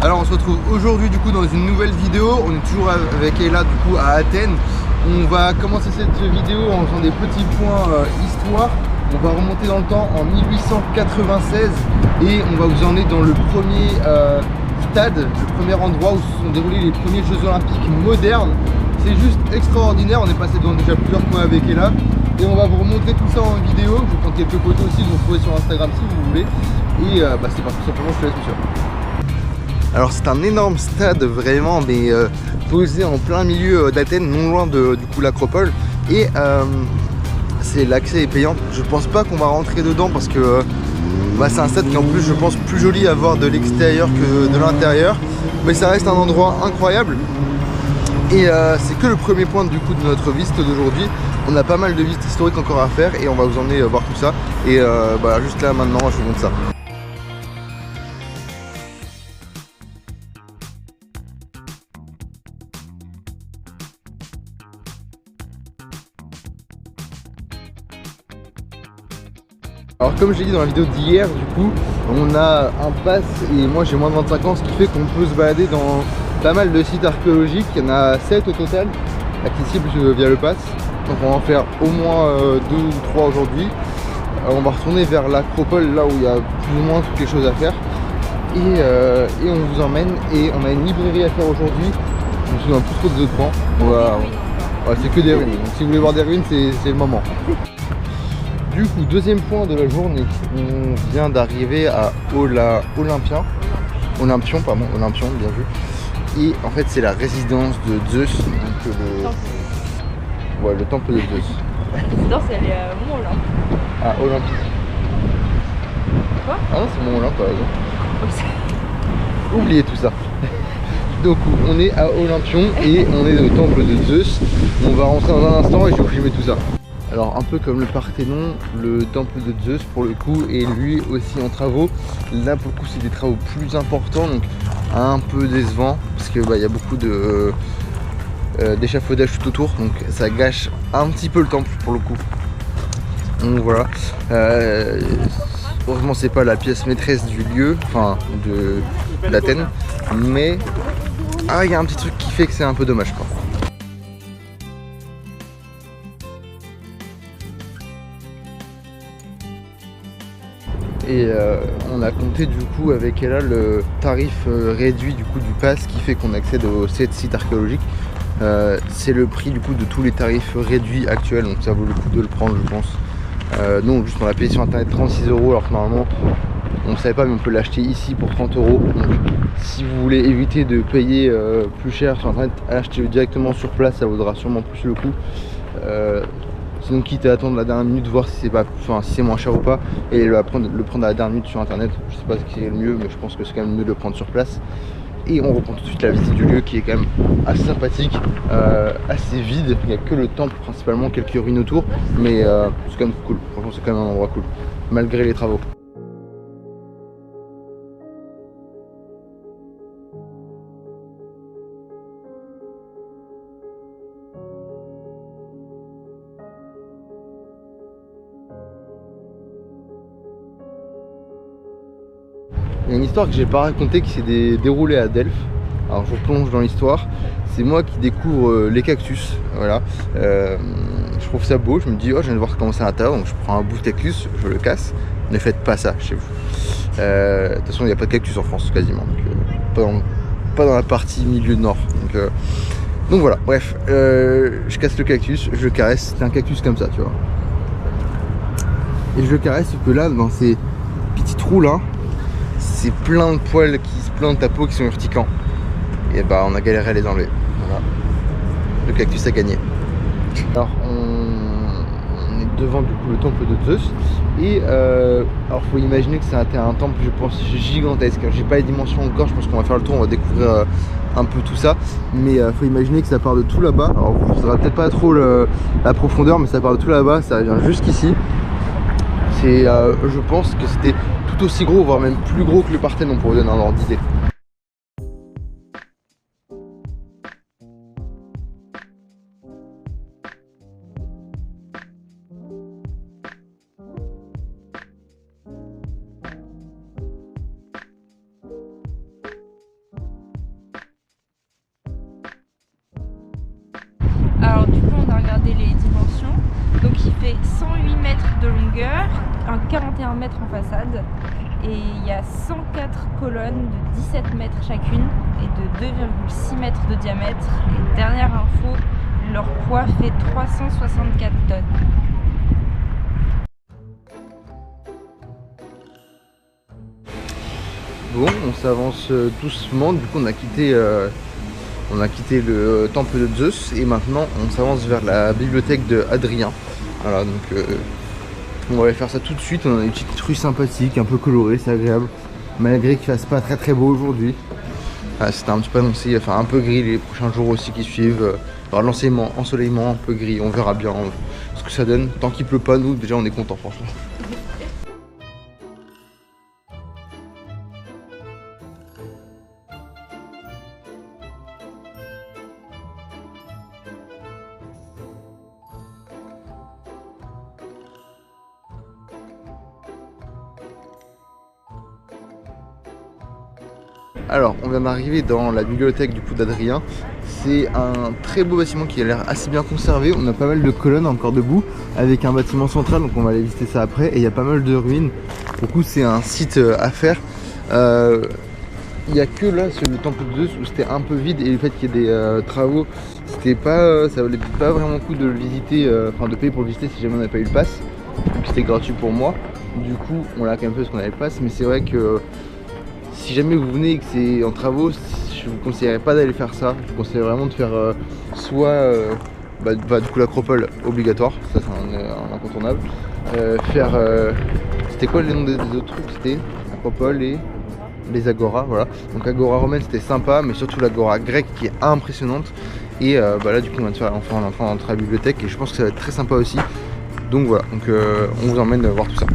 Alors on se retrouve aujourd'hui du coup dans une nouvelle vidéo. On est toujours avec Ella du coup à Athènes. On va commencer cette vidéo en faisant des petits points histoire. On va remonter dans le temps en 1896 et on va vous emmener dans le premier stade, le premier endroit où se sont déroulés les premiers Jeux Olympiques modernes. C'est juste extraordinaire, on est passé devant déjà plusieurs points avec Ella et on va vous remontrer tout ça en vidéo. Je vais prendre quelques photos aussi, vous trouvez sur Instagram si vous voulez. Et c'est parti, simplement je te laisse monsieur. Alors c'est un énorme stade vraiment, mais posé en plein milieu d'Athènes, non loin de du coup l'Acropole. Et l'accès est payant. Je pense pas qu'on va rentrer dedans parce que c'est un stade qui est en plus je pense plus joli à voir de l'extérieur que de l'intérieur. Mais ça reste un endroit incroyable. Et c'est que le premier point du coup de notre visite d'aujourd'hui. On a pas mal de visites historiques encore à faire et on va vous emmener voir tout ça. Et juste là maintenant je vous montre ça. Alors comme j'ai dit dans la vidéo d'hier, du coup, on a un pass et moi j'ai moins de 25 ans, ce qui fait qu'on peut se balader dans pas mal de sites archéologiques. Il y en a 7 au total, accessibles via le pass. Donc on va en faire au moins 2 ou 3 aujourd'hui. On va retourner vers l'Acropole, là où il y a plus ou moins toutes les choses à faire. Et on vous emmène et on a une librairie à faire aujourd'hui. Je me souviens plus trop des autres points. Voilà. Ouais, c'est que des ruines, donc si vous voulez voir des ruines, c'est le moment. Du coup, deuxième point de la journée, on vient d'arriver à Olympion, bien vu. Et en fait, c'est la résidence de Zeus, donc le temple de Zeus. La résidence, elle est à Mont-Olympe. Ah, Olympie. Quoi? Ah non, c'est Mont-Olympe, par exemple. Oubliez tout ça. Donc, on est à Olympion et on est au temple de Zeus. On va rentrer dans un instant et je vais vous filmer tout ça. Alors un peu comme le Parthénon, le temple de Zeus pour le coup est lui aussi en travaux. Là pour le coup c'est des travaux plus importants, donc un peu décevant parce que y a beaucoup d'échafaudage tout autour, donc ça gâche un petit peu le temple pour le coup. Donc voilà. Heureusement c'est pas la pièce maîtresse du lieu, enfin d'Athènes, mais il y a un petit truc qui fait que c'est un peu dommage quoi. Et on a compté du coup avec Ella le tarif réduit du coup du pass qui fait qu'on accède aux 7 sites archéologiques. C'est le prix du coup de tous les tarifs réduits actuels, donc ça vaut le coup de le prendre je pense. Nous juste on l'a payé sur internet 36 € alors que normalement on ne savait pas mais on peut l'acheter ici pour 30 €. Donc si vous voulez éviter de payer plus cher sur internet, achetez-le directement sur place, ça vaudra sûrement plus le coup. Sinon quitte à attendre la dernière minute, voir si c'est moins cher ou pas, et le prendre à la dernière minute sur internet. Je sais pas ce qui est le mieux, mais je pense que c'est quand même mieux de le prendre sur place. Et on reprend tout de suite la visite du lieu qui est quand même assez sympathique, assez vide. Il n'y a que le temple principalement, quelques ruines autour, mais c'est quand même cool. Franchement c'est quand même un endroit cool, malgré les travaux. Il y a une histoire que j'ai pas racontée qui s'est déroulée à Delphes. Alors je plonge dans l'histoire. C'est moi qui découvre les cactus. Voilà. Je trouve ça beau. Je me dis, oh, je viens de voir comment c'est à l'intérieur. Donc je prends un bout de cactus, je le casse. Ne faites pas ça chez vous. De toute façon, il n'y a pas de cactus en France quasiment. Donc, pas dans la partie milieu nord. Donc voilà. Bref, je casse le cactus, je le caresse. C'est un cactus comme ça, tu vois. Et je le caresse, sauf que là, dans ces petits trous là, c'est plein de poils qui se plantent à ta peau qui sont urticants. Et on a galéré à les enlever. Voilà. Le cactus a gagné. Alors on est devant du coup le temple de Zeus. Et alors faut imaginer que c'est un temple je pense gigantesque. J'ai pas les dimensions encore, je pense qu'on va faire le tour, on va découvrir un peu tout ça. Mais faut imaginer que ça part de tout là-bas. Alors vous ne saurez peut-être pas trop la profondeur, mais ça part de tout là-bas, ça vient jusqu'ici. Je pense que c'était tout aussi gros, voire même plus gros que le Parthénon pour vous donner un ordre d'idée. Alors du coup on a regardé les dimensions. Donc il fait 108 mètres de longueur, 41 mètres en façade. Et il y a 104 colonnes de 17 mètres chacune et de 2,6 mètres de diamètre. Et dernière info, leur poids fait 364 tonnes. Bon, on s'avance doucement, du coup on a quitté le temple de Zeus et maintenant on s'avance vers la bibliothèque de Hadrien. Voilà, donc on va aller faire ça tout de suite. On a une petite rue sympathique, un peu colorée, c'est agréable, malgré qu'il fasse pas très beau aujourd'hui. C'était un petit peu annoncé, enfin un peu gris les prochains jours aussi qui suivent. Alors l'ensoleillement un peu gris, on verra bien ce que ça donne. Tant qu'il pleut pas, nous déjà on est content franchement. Alors, on vient d'arriver dans la bibliothèque du coup d'Hadrien. C'est un très beau bâtiment qui a l'air assez bien conservé. On a pas mal de colonnes encore debout avec un bâtiment central, donc on va aller visiter ça après. Et il y a pas mal de ruines. Du coup, c'est un site à faire. Il n'y a que là, sur le temple de Zeus, où c'était un peu vide et le fait qu'il y ait des travaux, ça valait pas vraiment le coup de le visiter, enfin de payer pour le visiter si jamais on n'avait pas eu le pass. Donc c'était gratuit pour moi. Du coup, on l'a quand même fait parce qu'on avait le pass, mais c'est vrai que si jamais vous venez et que c'est en travaux, je vous conseillerais pas d'aller faire ça. Je vous conseillerais vraiment de faire soit du coup l'acropole obligatoire, ça c'est un incontournable. C'était quoi les noms des autres trucs? C'était l'acropole et les agoras, voilà. Donc agora romaine c'était sympa, mais surtout l'agora grecque qui est impressionnante. Et là du coup on va faire enfin dans la bibliothèque et je pense que ça va être très sympa aussi. Donc voilà, donc on vous emmène voir tout ça.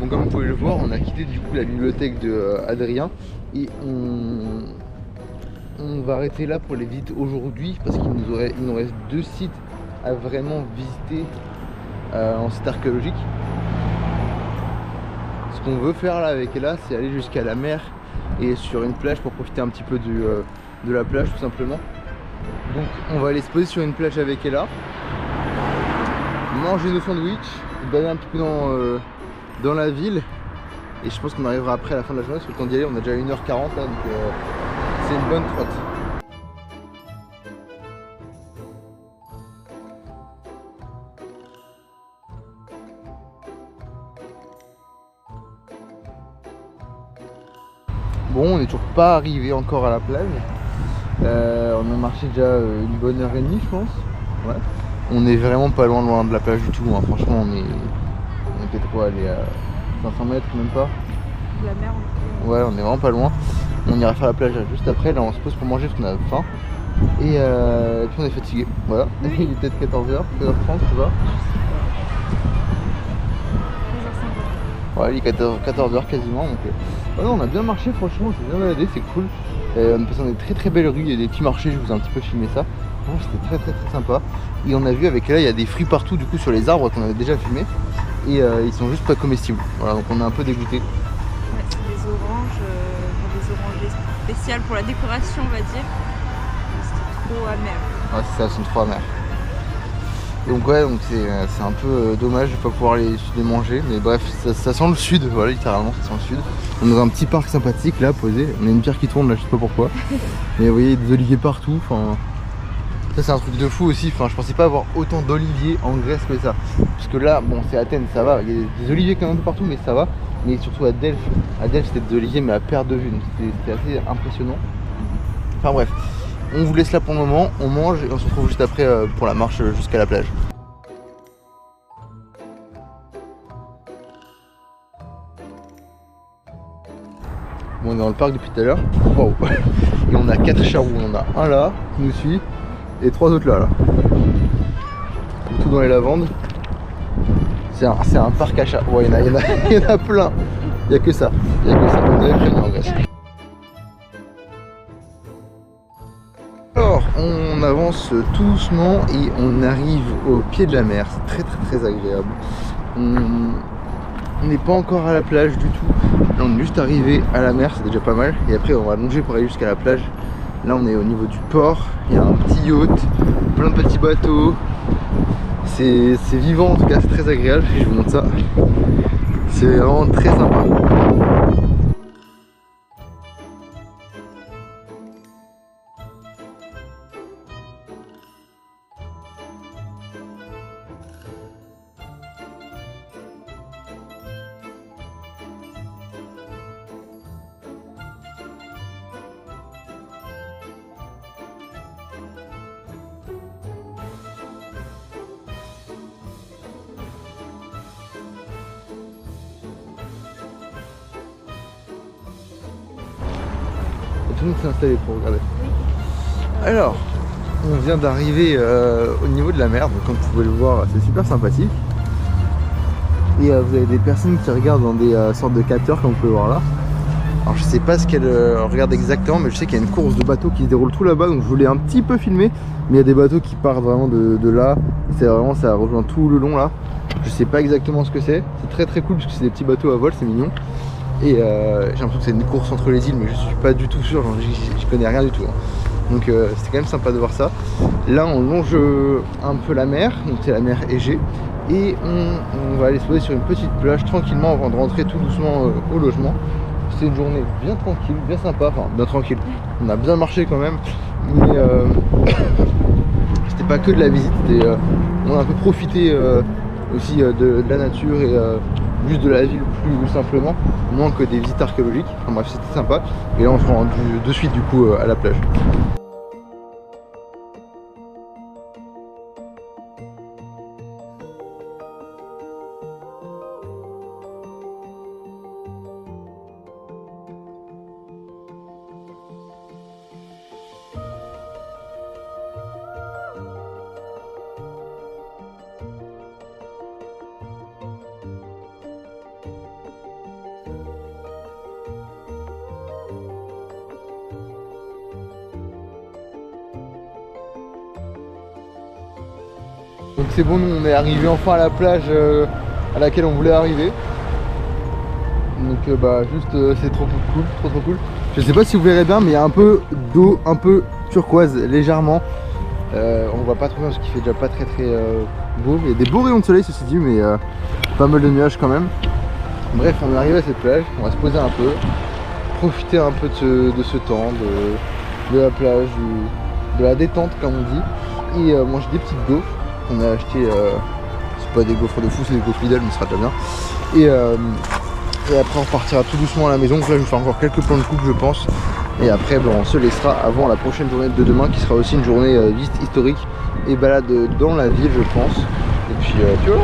Bon, comme vous pouvez le voir, on a quitté du coup la bibliothèque de Hadrien et on va arrêter là pour les visites aujourd'hui parce qu'il nous reste 2 sites à vraiment visiter en site archéologique. Ce qu'on veut faire là avec Ella, c'est aller jusqu'à la mer et sur une plage pour profiter un petit peu de la plage tout simplement. Donc on va aller se poser sur une plage avec Ella, manger nos sandwichs, se balader un petit peu dans la ville et je pense qu'on arrivera après à la fin de la journée parce que le temps d'y aller on a déjà 1h40 là, donc c'est une bonne trotte. Bon, on n'est toujours pas arrivé encore à la plage. On a marché déjà une bonne heure et demie je pense. Ouais. On est vraiment pas loin de la plage du tout, hein. Franchement on est peut-être quoi, aller à 500 mètres, même pas. De la mer. Ouais, on est vraiment pas loin. On ira faire la plage juste après, là on se pose pour manger parce qu'on a faim. Et puis on est fatigué, voilà. Oui. Il est peut-être 14h, 14h30, tu vois. Ouais, il est 14h quasiment, donc ouais, on a bien marché, franchement, on s'est bien baladé, c'est cool. On est passé dans des très belles rues, il y a des petits marchés, je vous ai un petit peu filmé ça. C'était très sympa. Et on a vu avec là, il y a des fruits partout du coup sur les arbres qu'on avait déjà filmé. Et ils sont juste pas comestibles. Voilà, donc on est un peu dégoûté. Ouais, c'est des oranges spéciales pour la décoration, on va dire. C'était trop amer. Ouais, c'est ça, elles sont trop amères. Donc ouais, donc c'est un peu dommage de pas pouvoir les manger, mais bref, ça sent le sud, voilà, littéralement, ça sent le sud. On est dans un petit parc sympathique là, posé. On a une pierre qui tourne là, je sais pas pourquoi. Mais vous voyez, des oliviers partout. Enfin, ça c'est un truc de fou aussi. Enfin, je pensais pas avoir autant d'oliviers en Grèce que ça. Parce que là, bon, c'est Athènes, ça va. Il y a des oliviers quand même partout, mais ça va. Mais surtout à Delphes. À Delphes, c'était des oliviers, mais à perte de vue. C'était assez impressionnant. Enfin bref. On vous laisse là pour le moment, on mange et on se retrouve juste après pour la marche jusqu'à la plage. Bon, on est dans le parc depuis tout à l'heure. Wow. Et on a 4 charroux, on en a un là qui nous suit et 3 autres là. Tout dans les lavandes. C'est un parc à chats. Ouais, il y en a plein. Il n'y a que ça. On avait prévenu en Grèce. Alors, on avance tout doucement et on arrive au pied de la mer. C'est très agréable. On n'est pas encore à la plage du tout. Là, on est juste arrivé à la mer, c'est déjà pas mal. Et après, on va longer pour aller jusqu'à la plage. Là, on est au niveau du port. Il y a un petit yacht, plein de petits bateaux. C'est vivant en tout cas, c'est très agréable. Je vous montre ça. C'est vraiment très sympa. Tout le monde s'est installé pour regarder. Alors, on vient d'arriver au niveau de la mer, donc comme vous pouvez le voir, c'est super sympathique. Et vous avez des personnes qui regardent dans des sortes de capteurs comme vous pouvez voir là. Alors je sais pas ce qu'elles regardent exactement, mais je sais qu'il y a une course de bateaux qui se déroule tout là-bas, donc je voulais un petit peu filmer. Mais il y a des bateaux qui partent vraiment de là. C'est vraiment, ça rejoint tout le long là. Je sais pas exactement ce que c'est. C'est très cool parce que c'est des petits bateaux à vol, c'est mignon. Et j'ai l'impression que c'est une course entre les îles, mais je suis pas du tout sûr, j'y connais rien du tout. Donc c'était quand même sympa de voir ça. Là on longe un peu la mer, donc c'est la mer Égée. Et on va aller se poser sur une petite plage tranquillement avant de rentrer tout doucement au logement. C'est une journée bien tranquille, bien sympa, enfin bien tranquille. On a bien marché quand même, mais c'était pas que de la visite, on a un peu profité aussi de la nature et juste de la ville plus simplement, moins que des visites archéologiques. Enfin bref, c'était sympa. Et là on se rend de suite du coup à la plage. Donc c'est bon, nous on est arrivé enfin à la plage à laquelle on voulait arriver. Donc bah juste c'est trop cool. Je sais pas si vous verrez bien, mais il y a un peu d'eau un peu turquoise légèrement. On voit pas trop bien parce qu'il fait déjà pas très beau. Il y a des beaux rayons de soleil ceci dit, mais pas mal de nuages quand même. Bref, on est arrivé à cette plage, on va se poser un peu, profiter un peu de ce temps, de la plage, de la détente comme on dit, et manger des petites gaufres qu'on a acheté. C'est pas des gaufres de fou, c'est des gaufres Lidl, mais ce sera déjà bien. Et après on partira tout doucement à la maison. Donc là je vais faire encore quelques plans de coupe je pense. Et après bon, on se laissera avant la prochaine journée de demain qui sera aussi une journée visite historique et balade dans la ville je pense. Et puis voilà.